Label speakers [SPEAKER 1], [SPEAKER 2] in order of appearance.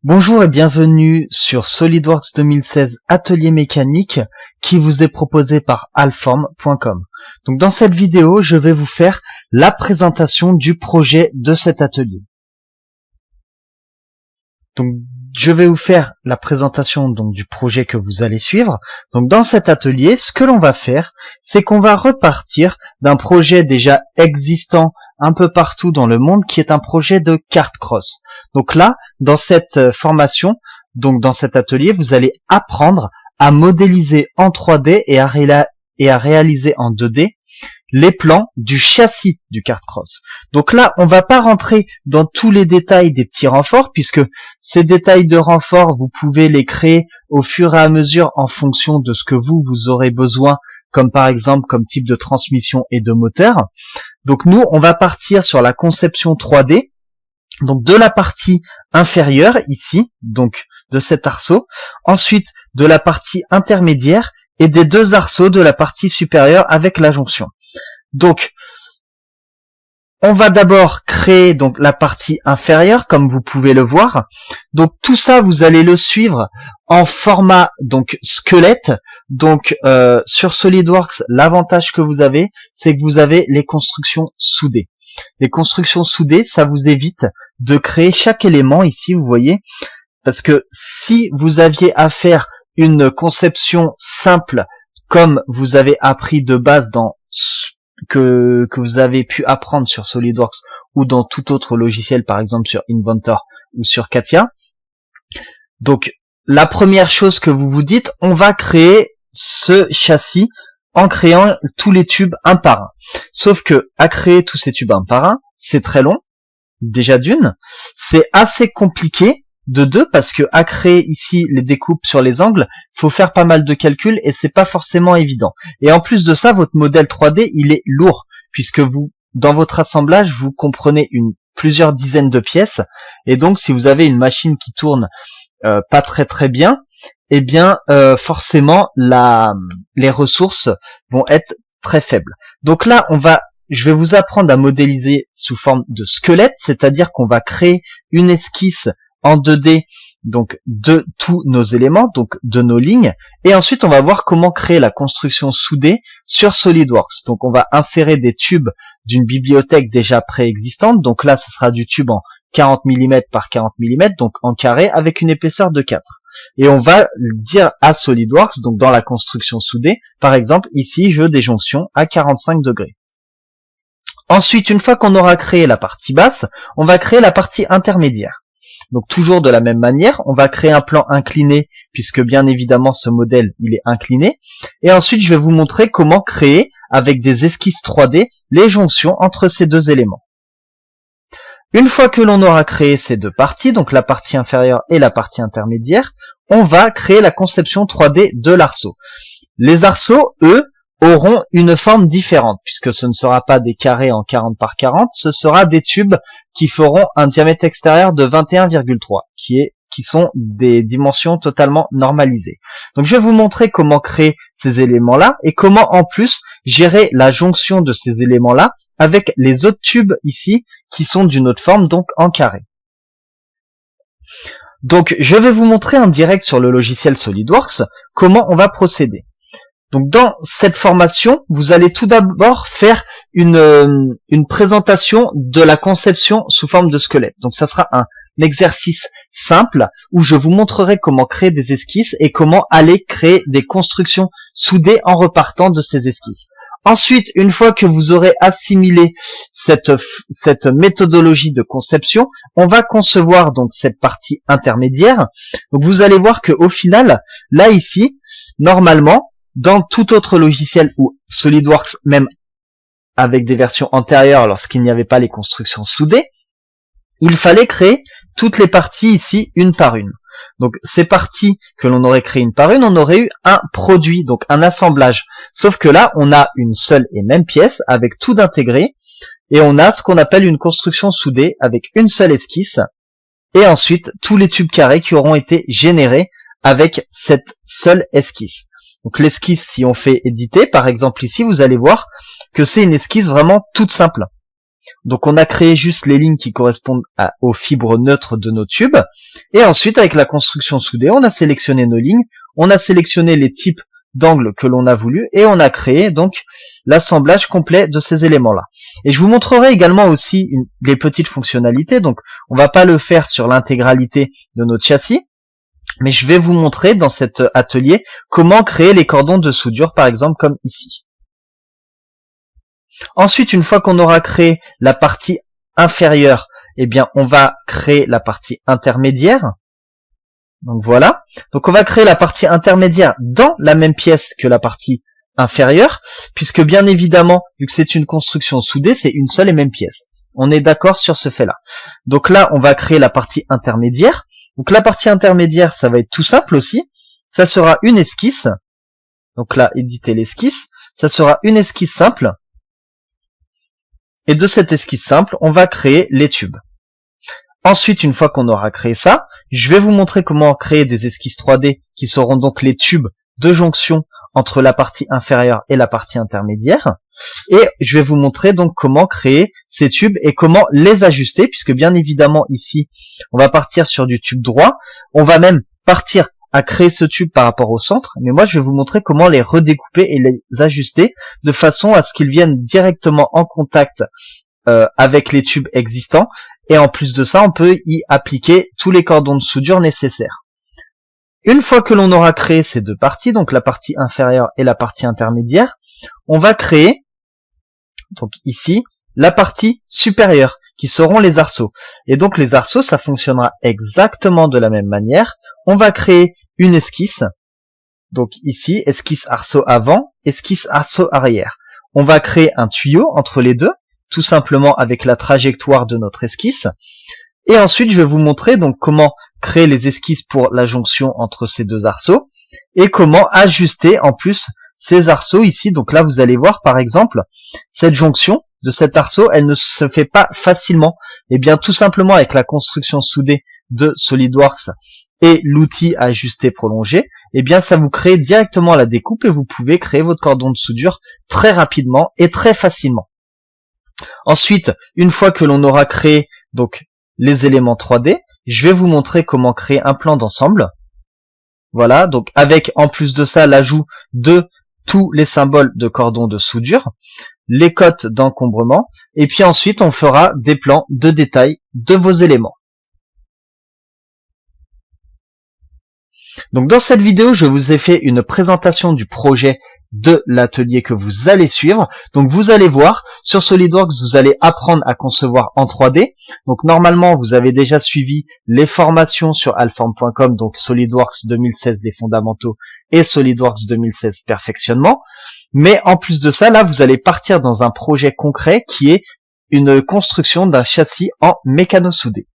[SPEAKER 1] Bonjour et bienvenue sur SolidWorks 2016 Atelier mécanique qui vous est proposé par Allform.com. Donc dans cette vidéo, je vais vous faire la présentation du projet de cet atelier. Donc je vais vous faire la présentation du projet que vous allez suivre. Donc dans cet atelier, ce que l'on va faire, c'est qu'on va repartir d'un projet déjà existant un peu partout dans le monde qui est un projet de kart cross. Donc là, dans cette formation, donc dans cet atelier, vous allez apprendre à modéliser en 3D et à réaliser en 2D les plans du châssis du kart cross. Donc là, on va pas rentrer dans tous les détails des petits renforts, puisque ces détails de renforts, vous pouvez les créer au fur et à mesure en fonction de ce que vous aurez besoin, comme par exemple comme type de transmission et de moteur. Donc nous, on va partir sur la conception 3D, donc de la partie inférieure ici, donc de cet arceau, ensuite de la partie intermédiaire et des deux arceaux de la partie supérieure avec la jonction. Donc, on va d'abord créer donc la partie inférieure, comme vous pouvez le voir. Donc tout ça, vous allez le suivre en format donc squelette. Donc sur SolidWorks, l'avantage que vous avez, c'est que vous avez les constructions soudées. Les constructions soudées, ça vous évite de créer chaque élément ici, vous voyez, parce que si vous aviez à faire une conception simple, comme vous avez appris de base dans que vous avez pu apprendre sur SolidWorks ou dans tout autre logiciel, par exemple sur Inventor ou sur CATIA. Donc la première chose que vous vous dites, on va créer ce châssis en créant tous les tubes un par un. Sauf que à créer tous ces tubes un par un, c'est très long, déjà d'une, c'est assez compliqué de deux, parce que à créer ici les découpes sur les angles, il faut faire pas mal de calculs et c'est pas forcément évident. Et en plus de ça, votre modèle 3D, il est lourd, puisque vous, dans votre assemblage, vous comprenez plusieurs dizaines de pièces, et donc si vous avez une machine qui tourne pas très bien, eh bien forcément les ressources vont être très faibles. Donc là, je vais vous apprendre à modéliser sous forme de squelette, c'est-à-dire qu'on va créer une esquisse en 2D donc de tous nos éléments, donc de nos lignes, et ensuite on va voir comment créer la construction soudée sur SolidWorks. Donc on va insérer des tubes d'une bibliothèque déjà préexistante, donc là ce sera du tube en 40 mm par 40 mm, donc en carré avec une épaisseur de 4. Et on va dire à SolidWorks, donc dans la construction soudée, par exemple ici je veux des jonctions à 45 degrés. Ensuite, une fois qu'on aura créé la partie basse, on va créer la partie intermédiaire. Donc toujours de la même manière, on va créer un plan incliné, puisque bien évidemment ce modèle il est incliné. Et ensuite je vais vous montrer comment créer avec des esquisses 3D les jonctions entre ces deux éléments. Une fois que l'on aura créé ces deux parties, donc la partie inférieure et la partie intermédiaire, on va créer la conception 3D de l'arceau. Les arceaux, eux, auront une forme différente, puisque ce ne sera pas des carrés en 40 par 40, ce sera des tubes qui feront un diamètre extérieur de 21,3, qui sont des dimensions totalement normalisées. Donc je vais vous montrer comment créer ces éléments-là, et comment en plus gérer la jonction de ces éléments-là avec les autres tubes ici, qui sont d'une autre forme, donc en carré. Donc je vais vous montrer en direct sur le logiciel SolidWorks comment on va procéder. Donc dans cette formation, vous allez tout d'abord faire une présentation de la conception sous forme de squelette. Donc ça sera un exercice simple où je vous montrerai comment créer des esquisses et comment aller créer des constructions soudées en repartant de ces esquisses. Ensuite, une fois que vous aurez assimilé cette méthodologie de conception, on va concevoir donc cette partie intermédiaire. Donc vous allez voir que au final, là ici, normalement, dans tout autre logiciel ou SolidWorks, même avec des versions antérieures lorsqu'il n'y avait pas les constructions soudées, il fallait créer toutes les parties ici une par une. Donc ces parties que l'on aurait créées une par une, on aurait eu un produit, donc un assemblage. Sauf que là, on a une seule et même pièce avec tout d'intégré, et on a ce qu'on appelle une construction soudée avec une seule esquisse, et ensuite tous les tubes carrés qui auront été générés avec cette seule esquisse. Donc l'esquisse, si on fait éditer, par exemple ici, vous allez voir que c'est une esquisse vraiment toute simple. Donc on a créé juste les lignes qui correspondent aux fibres neutres de nos tubes. Et ensuite, avec la construction soudée, on a sélectionné nos lignes, on a sélectionné les types d'angles que l'on a voulu et on a créé donc l'assemblage complet de ces éléments-là. Et je vous montrerai également aussi des petites fonctionnalités. Donc on va pas le faire sur l'intégralité de notre châssis, mais je vais vous montrer dans cet atelier comment créer les cordons de soudure, par exemple comme ici. Ensuite, une fois qu'on aura créé la partie inférieure, eh bien on va créer la partie intermédiaire. Donc voilà. Donc on va créer la partie intermédiaire dans la même pièce que la partie inférieure, puisque bien évidemment, vu que c'est une construction soudée, c'est une seule et même pièce. On est d'accord sur ce fait-là. Donc là, on va créer la partie intermédiaire. Donc la partie intermédiaire, ça va être tout simple aussi. Ça sera une esquisse. Donc là, éditer l'esquisse. Ça sera une esquisse simple. Et de cette esquisse simple, on va créer les tubes. Ensuite, une fois qu'on aura créé ça, je vais vous montrer comment créer des esquisses 3D qui seront donc les tubes de jonction entre la partie inférieure et la partie intermédiaire. Et je vais vous montrer donc comment créer ces tubes et comment les ajuster, puisque bien évidemment ici, on va partir sur du tube droit. On va même partir à créer ce tube par rapport au centre, mais moi je vais vous montrer comment les redécouper et les ajuster de façon à ce qu'ils viennent directement en contact avec les tubes existants. Et en plus de ça, on peut y appliquer tous les cordons de soudure nécessaires. Une fois que l'on aura créé ces deux parties, donc la partie inférieure et la partie intermédiaire, on va créer, donc ici, la partie supérieure, qui seront les arceaux. Et donc les arceaux, ça fonctionnera exactement de la même manière. On va créer une esquisse, donc ici, esquisse arceau avant, esquisse arceau arrière. On va créer un tuyau entre les deux, tout simplement avec la trajectoire de notre esquisse. Et ensuite, je vais vous montrer donc comment créer les esquisses pour la jonction entre ces deux arceaux et comment ajuster en plus ces arceaux ici. Donc là, vous allez voir par exemple, cette jonction de cet arceau, elle ne se fait pas facilement. Et bien tout simplement avec la construction soudée de SolidWorks et l'outil à ajuster prolongé, et bien ça vous crée directement la découpe et vous pouvez créer votre cordon de soudure très rapidement et très facilement. Ensuite, une fois que l'on aura créé donc les éléments 3D, je vais vous montrer comment créer un plan d'ensemble. Voilà, donc avec en plus de ça l'ajout de tous les symboles de cordon de soudure, les cotes d'encombrement, et puis ensuite on fera des plans de détail de vos éléments. Donc dans cette vidéo, je vous ai fait une présentation du projet de l'atelier que vous allez suivre. Donc vous allez voir, sur SolidWorks, vous allez apprendre à concevoir en 3D. Donc normalement, vous avez déjà suivi les formations sur alform.com, donc SolidWorks 2016 les fondamentaux et SolidWorks 2016 perfectionnement. Mais en plus de ça, là, vous allez partir dans un projet concret qui est une construction d'un châssis en mécano-soudé.